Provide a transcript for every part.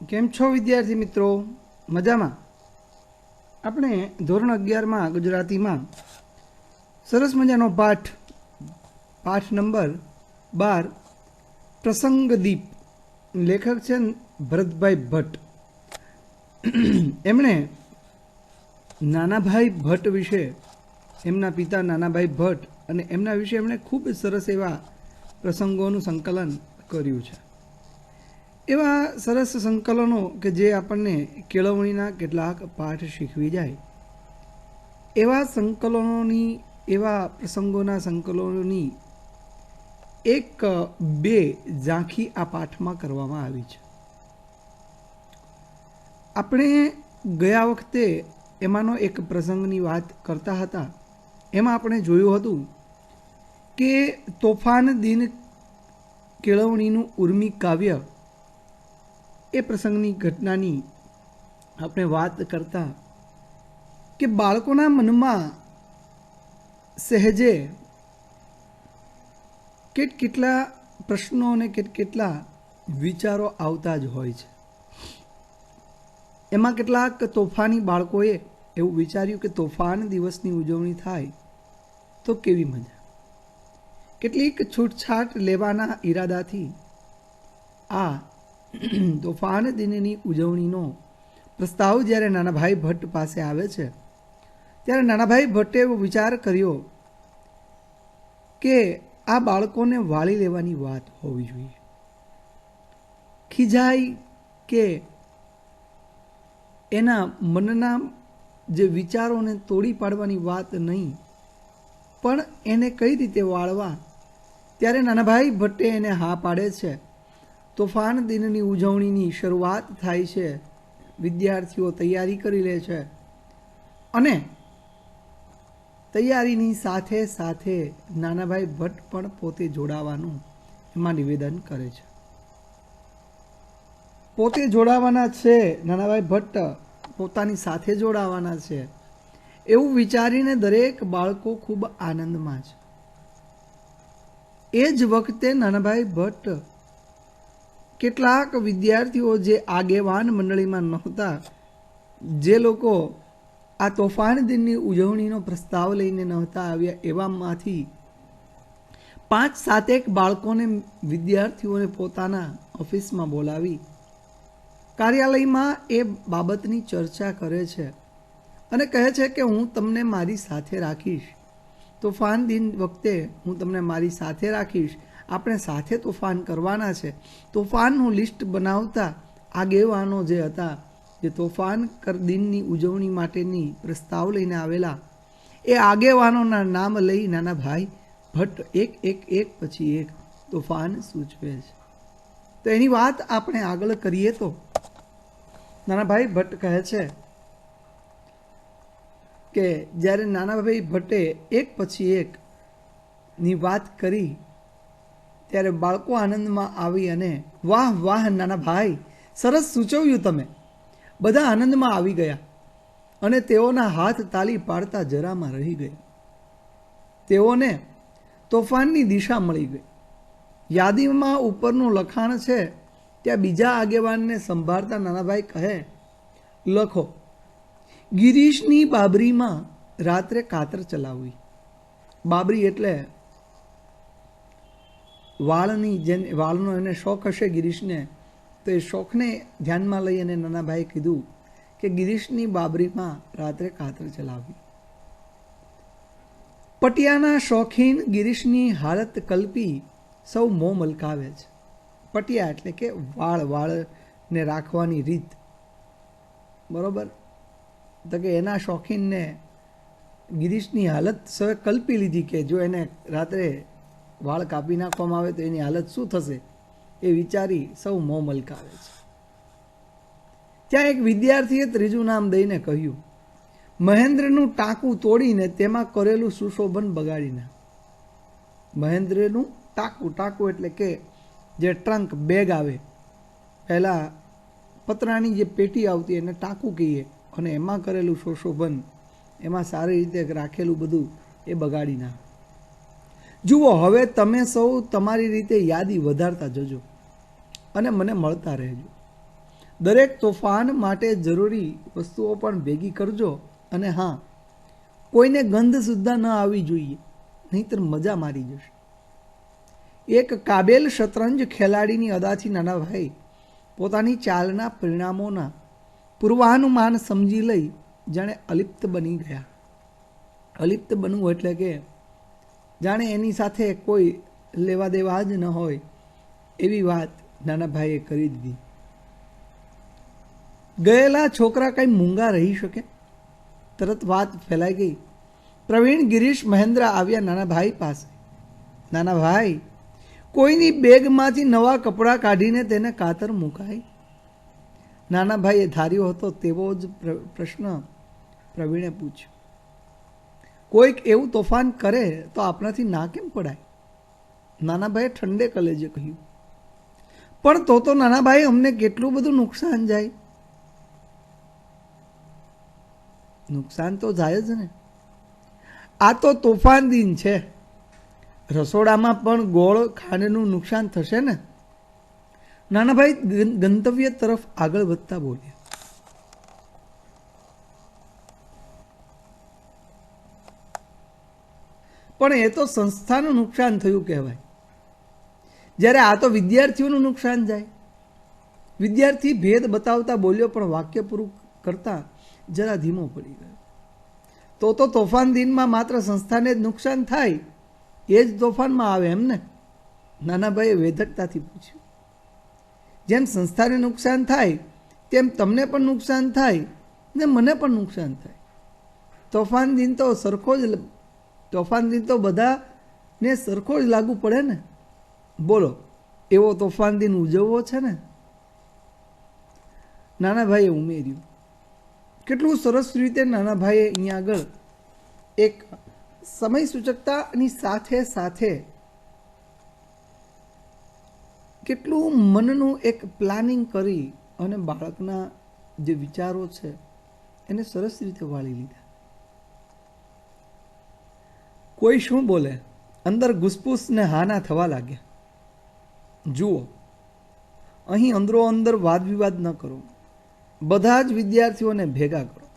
કેમ છો વિદ્યાર્થી મિત્રો? મજામાં? આપણે ધોરણ 11માં ગુજરાતીમાં સરસ મજાનો પાઠ નંબર 12 પ્રસંગદીપ, લેખક છે ભરતભાઈ ભટ્ટ. એમણે નાનાભાઈ ભટ્ટ વિશે, એમના પિતા નાનાભાઈ ભટ્ટ અને એમના વિશે એમણે ખૂબ સરસ એવા પ્રસંગોનું સંકલન કર્યું છે. એવા સરસ સંકલનો કે જે આપણને કેળવણીના કેટલાક પાઠ શીખવી જાય, એવા સંકલનોની, એવા પ્રસંગોના સંકલનોની એક બે ઝાંખી આ પાઠમાં કરવામાં આવી છે. આપણે ગયા વખતે એમાંનો એક પ્રસંગની વાત કરતા હતા. એમાં આપણે જોયું હતું કે તોફાન દિન કેળવણીનું ઉર્મી કાવ્ય, એ પ્રસંગની ઘટનાની આપણે વાત કરતા કે બાળકોના મનમાં સહેજે કેટલા પ્રશ્નો અને કેટલા વિચારો આવતા જ હોય છે. એમાં કેટલાક તોફાની બાળકોએ એવું વિચાર્યું કે તોફાન દિવસની ઉજવણી થાય તો કેવી મજા. કેટલીક છૂટછાટ લેવાના ઈરાદાથી આ તોફાન દિનની ઉજવણીનો પ્રસ્તાવ જ્યારે નાનાભાઈ ભટ્ટ પાસે આવે છે, ત્યારે નાનાભાઈ ભટ્ટે એવો વિચાર કર્યો કે આ બાળકોને વાળી લેવાની વાત હોવી જોઈએ. ખીજાય કે એના મનના જે વિચારોને તોડી પાડવાની વાત નહીં, પણ એને કઈ રીતે વાળવા, ત્યારે નાનાભાઈ ભટ્ટે એને હા પાડે છે. તોફાન દિનની ઉજવણીની શરૂઆત થાય છે. વિદ્યાર્થીઓ તૈયારી કરી લે છે અને તૈયારીની સાથે સાથે નાનાભાઈ ભટ્ટ પણ પોતે જોડાવાનું એમાં નિવેદન કરે છે. પોતે જોડાવાના છે, નાનાભાઈ ભટ્ટ પોતાની સાથે જોડાવાના છે, એવું વિચારીને દરેક બાળકો ખૂબ આનંદમાં છે. એ જ વખતે નાનાભાઈ ભટ્ટ કેટલાક વિદ્યાર્થીઓ જે આગેવાન મંડળીમાં નહોતા, જે લોકો આ તોફાન દિનની ઉજવણીનો પ્રસ્તાવ લઈને નહોતા આવ્યા, એવામાંથી 5-7 બાળકોને, વિદ્યાર્થીઓને પોતાના ઓફિસમાં બોલાવી કાર્યાલયમાં એ બાબતની ચર્ચા કરે છે અને કહે છે કે હું તમને મારી સાથે રાખીશ. તોફાન દિન વખતે હું તમને મારી સાથે રાખીશ. આપણે સાથે તોફાન કરવાના છે. તોફાનનું લિસ્ટ બનાવતા આગેવાનો જે હતા, જે તોફાન દિનની ઉજવણી માટેની પ્રસ્તાવ લઈને આવેલા, એ આગેવાનોના નામ લઈ નાનાભાઈ ભટ્ટ એક પછી એક તોફાન સૂચવે છે. તો એની વાત આપણે આગળ કરીએ તો નાનાભાઈ ભટ્ટ કહે છે કે જ્યારે નાનાભાઈ ભટ્ટે એક પછી એક ની વાત કરી, ત્યારે બાળકો આનંદમાં આવી અને વાહ વાહ નાનાભાઈ, સરસ સૂચવ્યું તમે. બધા આનંદમાં આવી ગયા અને તેઓના હાથ તાલી પાડતા જરામાં રહી ગયા. તેઓને તોફાનની દિશા મળી ગઈ. યાદીમાં ઉપરનું લખાણ છે ત્યાં બીજા આગેવાનને સંભાળતા નાનાભાઈ કહે, લખો, ગિરીશની બાબરીમાં રાત્રે કાતર ચલાવવી. બાબરી એટલે વાળનો એને શોખ હશે ગિરીશને, તો એ શોખને ધ્યાનમાં લઈ અને નાનાભાઈ કીધું કે ગિરીશની બાબરીમાં રાત્રે કાતર ચલાવવી. પટિયાના શોખીન ગિરીશની હાલત કલ્પી સૌ મોં મલકાવે છે. પટિયા એટલે કે વાળને રાખવાની રીત, બરોબર? તો કે એના શોખીનને ગિરીશની હાલત સૌએ કલ્પી લીધી કે જો એને રાત્રે વાળ કાપી નાખવામાં આવે તો એની હાલત શું થશે, એ વિચારી સૌ મોં મલકાવે છે. ત્યાં એક વિદ્યાર્થીએ ત્રીજું નામ દઈને કહ્યું, મહેન્દ્રનું ટાંકું તોડીને તેમાં કરેલું સુશોભન બગાડી નાખ. મહેન્દ્રનું ટાંકું એટલે કે જે ટ્રંક, બેગ આવે, પહેલાં પતરાની જે પેટી આવતી એને ટાંકું કહીએ, અને એમાં કરેલું સુશોભન, એમાં સારી રીતે રાખેલું બધું, એ બગાડી નાખ. જુઓ, હવે તમે સૌ તમારી રીતે યાદી વધારતા જજો અને મને મળતા રહેજો. દરેક તોફાન માટે જરૂરી વસ્તુઓ પણ ભેગી કરજો, અને હા, કોઈને ગંધ સુદ્ધા ન આવી જોઈએ, નહીંતર મજા મારી જશે. એક કાબેલ શતરંજ ખેલાડીની અદાથી નાના ભાઈ પોતાની ચાલના પરિણામોના પૂર્વાનુમાન સમજી લઈ જાણે અલિપ્ત બની ગયા. અલિપ્ત બનવું એટલે કે જાણે એની સાથે કોઈ લેવા દેવા જ ન હોય એવી વાત નાના ભાઈએ કરી દીધી. ગયેલા છોકરા કંઈ મૂંગા રહી શકે? તરત વાત ફેલાઈ ગઈ. પ્રવીણ, ગિરીશ, મહેન્દ્ર આવ્યા નાના ભાઈ પાસે. નાના ભાઈ, કોઈની બેગમાંથી નવા કપડાં કાઢીને તેને કાતર મુકાય? નાના ભાઈએ ધાર્યો હતો તેવો જ પ્રશ્ન પ્રવીણે પૂછ્યો. કોઈક એવું તોફાન કરે તો આપણાથી ના કેમ પડાય? નાના ભાઈએ ઠંડે કલેજે કહ્યું. પણ તો નાના ભાઈ, અમને કેટલું બધું નુકસાન જાય. નુકસાન તો જાય જ ને. આ તો તોફાન દિન છે. રસોડામાં પણ ગોળ ખાંડનું નુકસાન થશે ને? નાનાભાઈ ગંતવ્ય તરફ આગળ વધતા બોલ્યા. પણ એ તો સંસ્થાનું નુકસાન થયું કહેવાય, જ્યારે આ તો વિદ્યાર્થીઓનું નુકસાન જાય. વિદ્યાર્થી ભેદ બતાવતા બોલ્યો, પણ વાક્ય પૂરું કરતા જરા ધીમો પડી ગયો. તો તોફાન દિનમાં માત્ર સંસ્થાને જ નુકસાન થાય એ જ તોફાનમાં આવે એમ ને? નાનાભાઈએ વેધકતાથી પૂછ્યું. જેમ સંસ્થાને નુકસાન થાય તેમ તમને પણ નુકસાન થાય ને મને પણ નુકસાન થાય. તોફાન દિન તો બધાને સરખો જ લાગુ પડે ને. બોલો, એવો તોફાન દિન ઉજવવો છે ને? નાનાભાઈએ ઉમેર્યું. કેટલું સરસ રીતે નાનાભાઈએ અહીંયા આગળ એક સમય સૂચકતાની સાથે સાથે કેટલું મનનું એક પ્લાનિંગ કરી અને બાળકના જે વિચારો છે એને સરસ રીતે વાળી લીધા. કોઈ શું બોલે, અંદર ઘૂસપૂસ ને હાના થવા લાગ્યા. જુઓ, અહીં અંદરો અંદર વાદ વિવાદ ન કરો. બધા જ વિદ્યાર્થીઓને ભેગા કરો.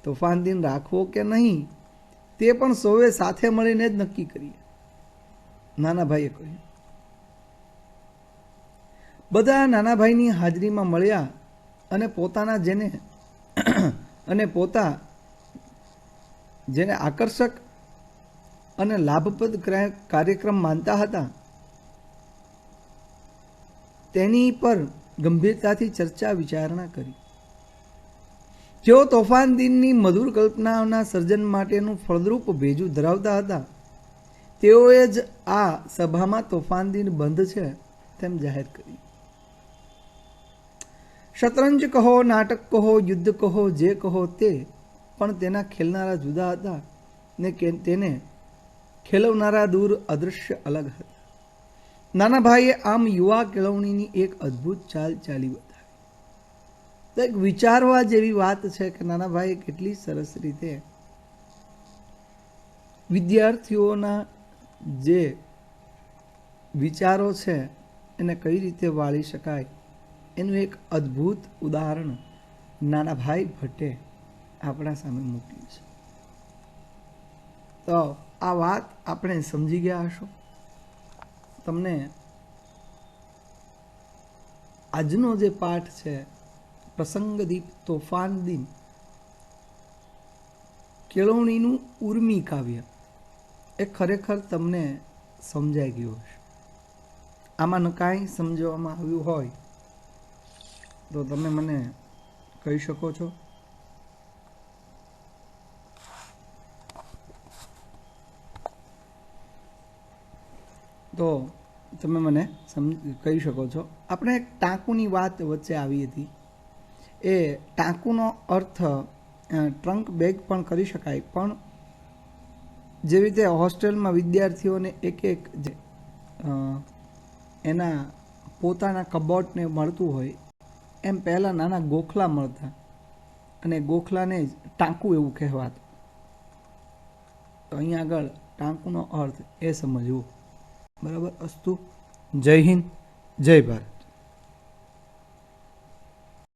તોફાન દિન રાખવો કે નહીં તે પણ સૌએ સાથે મળીને જ નક્કી કરીએ, નાનાભાઈએ કહ્યું. બધા નાનાભાઈની હાજરીમાં મળ્યા અને જેને આકર્ષક અને લાભપ્રદ કાર્યક્રમ માનતા હતા તેની પર ગંભીરતાથી ચર્ચા વિચારણા કરી. જેઓ તોફાન દિનની મધુર કલ્પનાઓના સર્જન માટેનું ફળદ્રુપ ભેજું ધરાવતા હતા તેઓએ જ આ સભામાં તોફાન દિન બંધ છે તેમ જાહેર કરી. શતરંજ કહો, નાટક કહો, યુદ્ધ કહો, જે કહો તે, પણ તેના ખેલનારા જુદા હતા ને તેને ખેલવનારા દૂર અદૃશ્ય અલગ હતા. નાનાભાઈએ આમ યુવા કેળવણીની એક અદ્ભુત ચાલ ચાલી બતાવી. તો એક વિચારવા જેવી વાત છે કે નાનાભાઈએ કેટલી સરસ રીતે વિદ્યાર્થીઓના જે વિચારો છે એને કઈ રીતે વાળી શકાય એનું એક અદ્ભુત ઉદાહરણ નાનાભાઈ ભટ્ટે આપણા સામે મૂક્યું છે. તો આ વાત આપણે સમજી ગયા હશો. તમને આજનો જે પાઠ છે પ્રસંગદીપ તોફાન દિન કેળવણીનું ઉર્મી કાવ્ય એ ખરેખર તમને સમજાઈ ગયું હશે. આમાં કાંઈ સમજવામાં આવ્યું હોય તો તમે મને કહી શકો છો. તો તમે મને કહી શકો છો. આપણે એક ટાંકુની વાત વચ્ચે આવી હતી. એ ટાંકુનો અર્થ ટ્રંક બેગ પણ કરી શકાય, પણ જેવી રીતે હોસ્ટેલમાં વિદ્યાર્થીઓને એક જે એના પોતાના કબોર્ડને મળતું હોય એમ પહેલાં નાના ગોખલા મળતા અને ગોખલાને જ ટાંકું એવું કહેવાતું. તો અહીંયા આગળ ટાંકુનો અર્થ એ સમજવું. બરાબર. અસ્તુ. જય હિન્દ, જય ભારત.